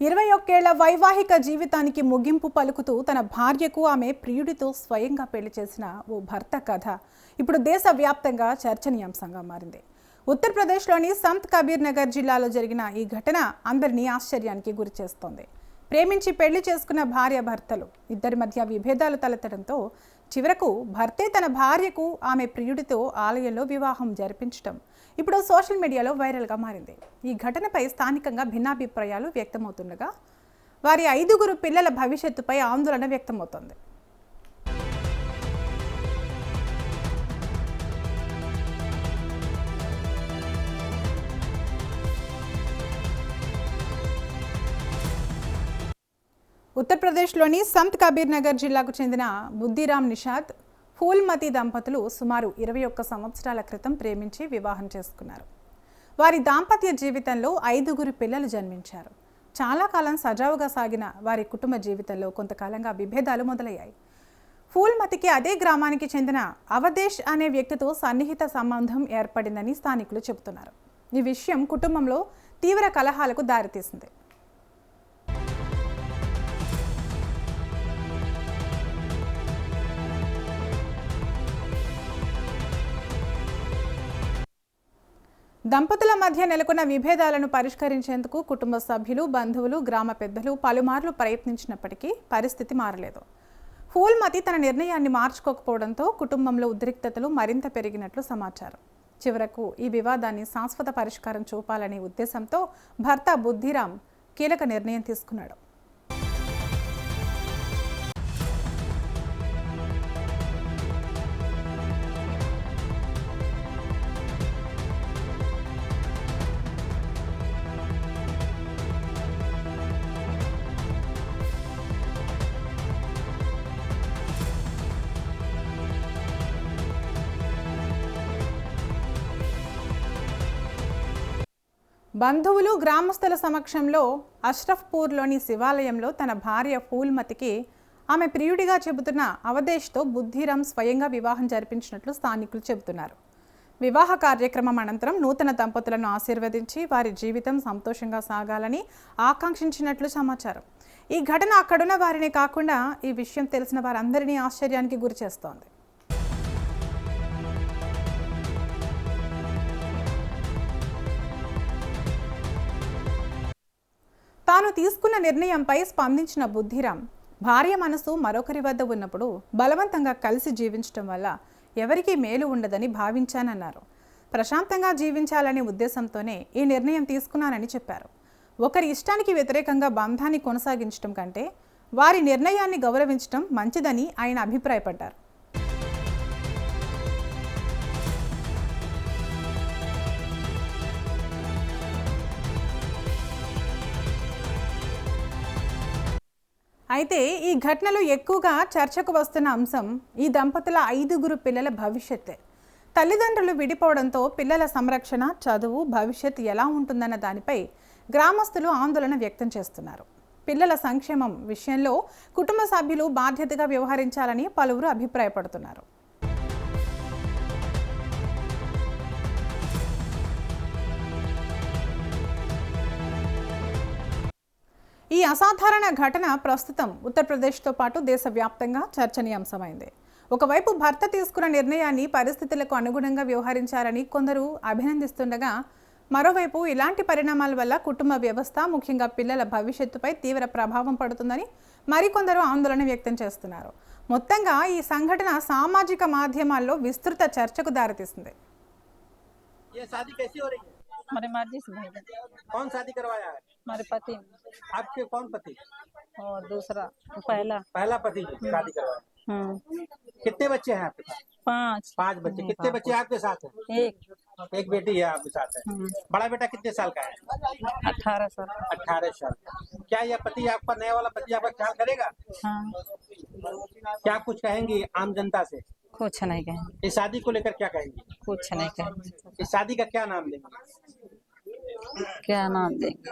21 ఏళ్ల వైవాహిక జీవితానికి ముగింపు పలుకుతూ తన భార్యకు ఆమె ప్రియుడితో స్వయంగా పెళ్లి చేసిన ఓ భర్త కథ ఇప్పుడు దేశవ్యాప్తంగా చర్చనీయాంశంగా మారింది. ఉత్తరప్రదేశ్లోని సంత్ కబీర్ నగర్ జిల్లాలో జరిగిన ఈ ఘటన అందరినీ ఆశ్చర్యానికి గురిచేస్తోంది. ప్రేమించి పెళ్లి చేసుకున్న భార్య భర్తలు ఇద్దరి మధ్య విభేదాలు తలెత్తడంతో చివరకు భర్తే తన భార్యకు ఆమె ప్రియుడితో ఆలయంలో వివాహం జరిపించడం ఇప్పుడు సోషల్ మీడియాలో వైరల్గా మారింది. ఈ ఘటనపై స్థానికంగా భిన్నాభిప్రాయాలు వ్యక్తమవుతుండగా వారి 5 పిల్లల భవిష్యత్తుపై ఆందోళన వ్యక్తమవుతోంది. ఉత్తరప్రదేశ్లోని సంత్ కబీర్ నగర్ జిల్లాకు చెందిన బుద్ధిరామ్ నిషాద్ ఫూల్మతి దంపతులు సుమారు 21 సంవత్సరాల క్రితం ప్రేమించి వివాహం చేసుకున్నారు. వారి దాంపత్య జీవితంలో 5 పిల్లలు జన్మించారు. చాలా కాలం సజావుగా సాగిన వారి కుటుంబ జీవితంలో కొంతకాలంగా విభేదాలు మొదలయ్యాయి. ఫూల్మతికి అదే గ్రామానికి చెందిన అవధేష్ అనే వ్యక్తితో సన్నిహిత సంబంధం ఏర్పడిందని స్థానికులు చెబుతున్నారు. ఈ విషయం కుటుంబంలో తీవ్ర కలహాలకు దారితీసింది. దంపతుల మధ్య నెలకొన్న విభేదాలను పరిష్కరించేందుకు కుటుంబ సభ్యులు, బంధువులు, గ్రామ పెద్దలు పలుమార్లు ప్రయత్నించినప్పటికీ పరిస్థితి మారలేదు. ఫూల్మతి తన నిర్ణయాన్ని మార్చుకోకపోవడంతో కుటుంబంలో ఉద్రిక్తతలు మరింత పెరిగినట్లు సమాచారం. చివరకు ఈ వివాదాన్ని శాశ్వత పరిష్కారం చూపాలనే ఉద్దేశంతో భర్త బుద్ధిరామ్ కీలక నిర్ణయం తీసుకున్నాడు. బంధువులు, గ్రామస్తుల సమక్షంలో అష్రఫ్పూర్లోని శివాలయంలో తన భార్య ఫూల్మతికి ఆమె ప్రియుడిగా చెబుతున్న అవధేష్తో బుద్ధిరామ్ స్వయంగా వివాహం జరిపించినట్లు స్థానికులు చెబుతున్నారు. వివాహ కార్యక్రమం అనంతరం నూతన దంపతులను ఆశీర్వదించి వారి జీవితం సంతోషంగా సాగాలని ఆకాంక్షించినట్లు సమాచారం. ఈ ఘటన అక్కడున్న వారిని కాకుండా ఈ విషయం తెలిసిన వారందరినీ ఆశ్చర్యానికి గురిచేస్తోంది. తాను తీసుకున్న నిర్ణయంపై స్పందించిన బుద్ధిరామ్ భార్య మనసు మరొకరి వద్ద ఉన్నప్పుడు బలవంతంగా కలిసి జీవించడం వల్ల ఎవరికీ మేలు ఉండదని భావించానన్నారు. ప్రశాంతంగా జీవించాలనే ఉద్దేశంతోనే ఈ నిర్ణయం తీసుకున్నానని చెప్పారు. ఒకరి ఇష్టానికి వ్యతిరేకంగా బంధాన్ని కొనసాగించడం కంటే వారి నిర్ణయాన్ని గౌరవించడం మంచిదని ఆయన అభిప్రాయపడ్డారు. అయితే ఈ ఘటనలో ఎక్కువగా చర్చకు వస్తున్న అంశం ఈ దంపతుల 5 పిల్లల భవిష్యత్తే. తల్లిదండ్రులు విడిపోవడంతో పిల్లల సంరక్షణ, చదువు, భవిష్యత్ ఎలా ఉంటుందన్న దానిపై గ్రామస్తులు ఆందోళన వ్యక్తం చేస్తున్నారు. పిల్లల సంక్షేమం విషయంలో కుటుంబ సభ్యులు బాధ్యతగా వ్యవహరించాలని పలువురు అభిప్రాయపడుతున్నారు. ఈ అసాధారణ ఘటన ప్రస్తుతం ఉత్తరప్రదేశ్తో పాటు దేశవ్యాప్తంగా చర్చనీయాంశమైంది. ఒకవైపు భర్త తీసుకున్న నిర్ణయాన్ని పరిస్థితులకు అనుగుణంగా వ్యవహరించాలని కొందరు అభినందిస్తుండగా, మరోవైపు ఇలాంటి పరిణామాల వల్ల కుటుంబ వ్యవస్థ, ముఖ్యంగా పిల్లల భవిష్యత్తుపై తీవ్ర ప్రభావం పడుతుందని మరికొందరు ఆందోళన వ్యక్తం చేస్తున్నారు. మొత్తంగా ఈ సంఘటన సామాజిక మాధ్యమాల్లో విస్తృత చర్చకు దారితీసింది. हमारे मर्जी से भाई। कौन शादी करवाया है? हमारे पति। आपके कौन पति? और दूसरा पहला पति शादी करवाया। कितने बच्चे हैं आपके पास? 5 बच्चे। कितने बच्चे आपके साथ हैं? एक बेटी है आपके साथ है। बड़ा बेटा कितने साल का है? 18 साल। 18 साल। क्या यह पति आपका, नया वाला पति आपका ख्याल करेगा? हाँ। क्या कुछ कहेंगी आम जनता से? कुछ नहीं कहेंगे। इस शादी को लेकर क्या कहेंगी? कुछ नहीं कहेंगे। इस शादी का क्या नाम देंगे? क्या नाम देंगे?